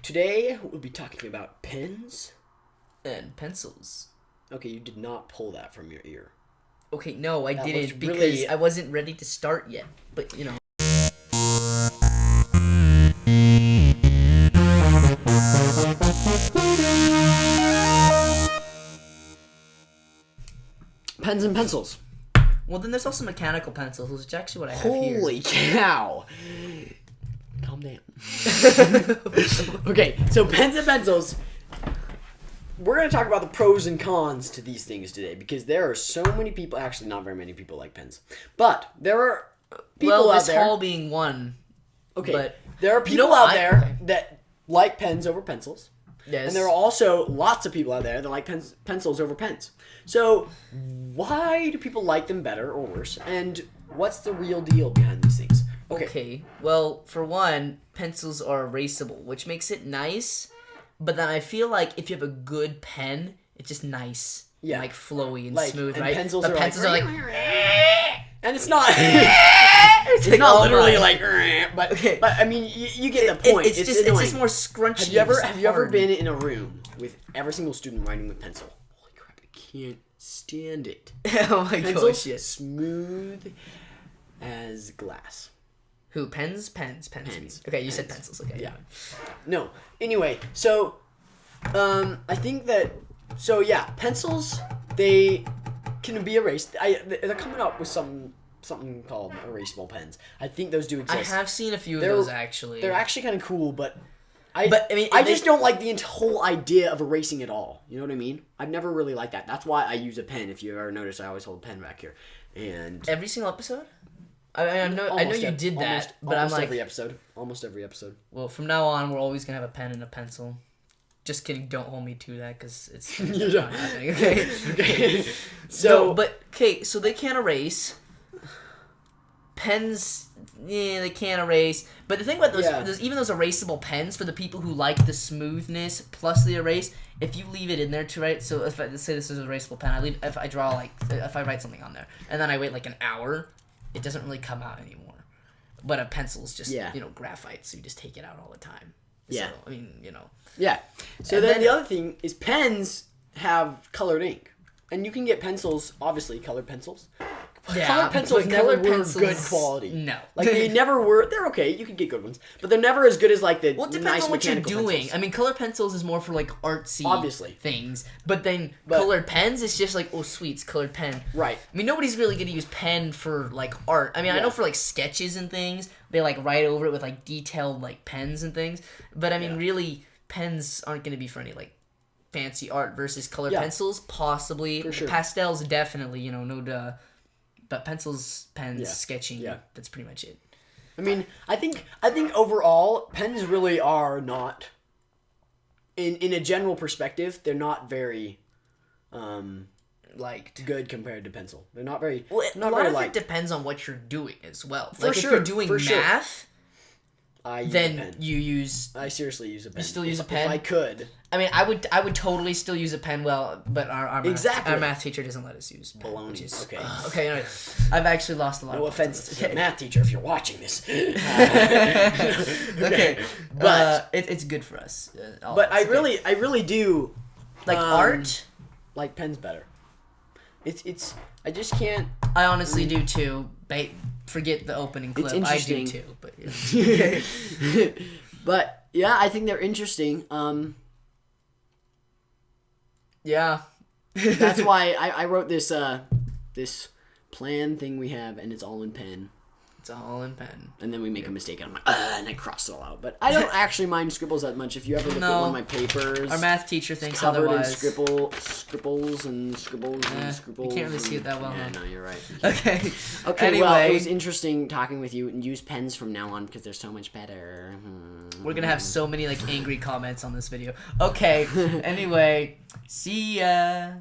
Today we'll be talking about pens and pencils. Okay, you did not pull that from your ear. Okay, no, I didn't because really... I wasn't ready to start yet. But, you know. Pens and pencils. Well, then there's also mechanical pencils, which is actually what I have here. Holy cow! Calm down. Okay, so pens and pencils. We're going to talk about the pros and cons to these things today because there are so many people, actually not very many people like pens, but there are people out there. This Hall being one. Okay, but there are people out there that like pens over pencils. Yes. And there are also lots of people out there that like pencils over pens. So why do people like them better or worse? And what's the real deal behind these things? Okay. Well, for one, pencils are erasable, which makes it nice. But then I feel like if you have a good pen, it's just nice. Yeah. Like flowy and smooth, and right? Pencils but are pencils like... are like... And it's not... it's not literally like... But, okay. but I mean, you get the point. It's just more scrunchy. Have you ever been in a room with every single student writing with pencil? Holy crap, I can't stand it. Oh my gosh, yes. Smooth as glass. Who? Pens. Okay, you said pencils. Okay. Yeah. No. Anyway, so I think that pencils, they can be erased. They're coming up with something called erasable pens. I think those do exist. I have seen a few of those actually. They're actually kind of cool, but I just don't like the whole idea of erasing it all. You know what I mean? I've never really liked that. That's why I use a pen. If you ever notice, I always hold a pen back here. And every single episode? I know you did that, but I'm like almost every episode. Well, from now on, we're always gonna have a pen and a pencil. Just kidding. Don't hold me to that because it's not happening. Okay. Okay. So they can't erase. Pens, they can't erase. But the thing about those, even those erasable pens, for the people who like the smoothness plus the erase, if you leave it in there to write, so if let's say this is an erasable pen, if I write something on there, and then I wait like an hour, it doesn't really come out anymore. But a pencil is just, graphite, so you just take it out all the time. Yeah. So, I mean, Yeah. So then the other thing is pens have colored ink. And you can get pencils, obviously, colored pencils. Yeah, colored pencils never were good quality. No. Like, they never were. They're okay. You can get good ones. But they're never as good as, like, the well, it depends nice on what you're doing. Pencils. I mean, colored pencils is more for, like, artsy things. But then colored pens is just like, oh, sweet, it's colored pen. Right. I mean, nobody's really going to use pen for, like, art. I mean, I know for, like, sketches and things, they, like, write over it with, like, detailed, like, pens and things. But, I mean, really, pens aren't going to be for any, like, fancy art versus colored pencils, possibly. For sure. Pastels, definitely, no duh. But pencils, pens, sketching, that's pretty much it. I mean, I think overall, pens really are not, in a general perspective, they're not very, liked. Good compared to pencil. They're not very, well, not a lot very of liked. It depends on what you're doing as well. For like, sure, if you're doing math... Then you use... I seriously use a pen. You still use a pen? If I could. I mean, I would totally still use a pen, but our math teacher doesn't let us use pen. Baloney. Which is, okay. Okay, anyway, I've actually lost a lot of offense to the math teacher if you're watching this. Okay. But it's good for us. But I really do... Like art? Like pens better. It's... I just can't... I honestly do too. Forget the opening clip. It's interesting. I do too, but yeah. But yeah, I think they're interesting. Yeah. That's why I wrote this this plan thing we have, and it's all in pen. It's all in pen. And then we make a mistake, and I'm like, and I cross it all out. But I don't actually mind scribbles that much. If you ever look at one of my papers, our math teacher thinks covered otherwise. in scribbles and scribbles. You can't really see it that well. Yeah, no, you're right. Okay. Anyway, well, it was interesting talking with you, and use pens from now on because they're so much better. We're gonna have so many like angry comments on this video. Okay. Anyway, see ya.